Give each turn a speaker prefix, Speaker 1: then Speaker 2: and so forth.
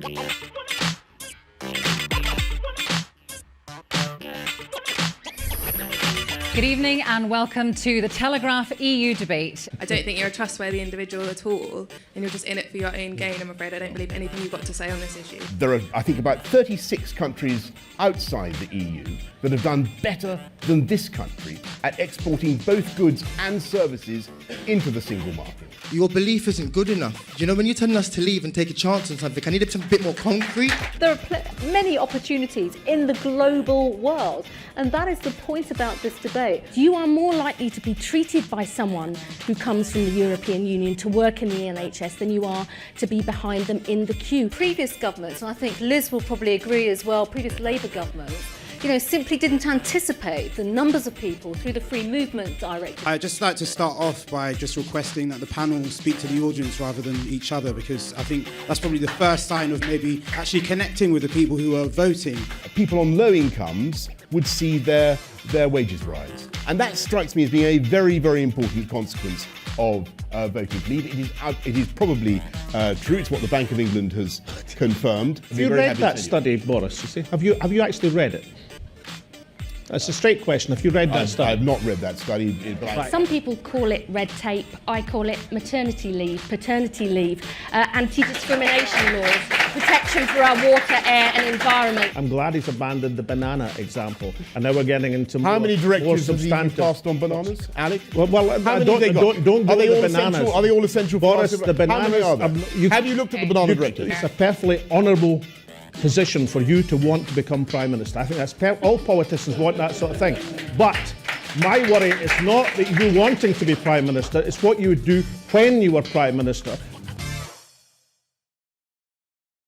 Speaker 1: Good evening and welcome to the Telegraph EU debate.
Speaker 2: I don't think you're a trustworthy individual at all, and you're just in it for your own gain, I'm afraid. I don't believe anything you've got to say on this issue.
Speaker 3: There are, I think, about 36 countries outside the EU that have done better than this country at exporting both goods and services into the single market.
Speaker 4: Your belief isn't good enough. You know, when you're telling us to leave and take a chance on something, I need it to be a bit more concrete.
Speaker 5: There are many opportunities in the global world, and that is the point about this debate.
Speaker 6: You are more likely to be treated by someone who comes from the European Union to work in the NHS than you are to be behind them in the queue.
Speaker 5: Previous governments, and I think Liz will probably agree as well, previous Labour governments, simply didn't anticipate the numbers of people through the Free Movement Directive.
Speaker 7: I'd just like to start off by just requesting that the panel speak to the audience rather than each other, because I think that's probably the first sign of maybe actually connecting with the people who are voting.
Speaker 3: People on low incomes would see their wages rise. And that strikes me as being a very, very important consequence of voting to leave. It is probably true. It's what the Bank of England has confirmed.
Speaker 8: Have you read that study, Boris? You see? Have you actually read it? That's a straight question. Have you read that study?
Speaker 3: I have not read that study.
Speaker 6: Some people call it red tape. I call it maternity leave, paternity leave, anti-discrimination laws, protection for our water, air and environment.
Speaker 8: I'm glad he's abandoned the banana example, and now we're getting into
Speaker 3: How many directives have you
Speaker 8: substantive.
Speaker 3: passed on bananas, Alec?
Speaker 8: Well,
Speaker 3: how many
Speaker 8: don't go
Speaker 3: are they
Speaker 8: with
Speaker 3: all
Speaker 8: the bananas.
Speaker 3: essential? Are they all essential?
Speaker 8: Boris,
Speaker 3: for us?
Speaker 8: the bananas.
Speaker 3: How many are there? Have you looked at the banana directive?
Speaker 8: It's a perfectly honourable position for you to want to become Prime Minister. I think that's all politicians want that sort of thing. But my worry is not that you wanting to be Prime Minister, it's what you would do when you were Prime Minister.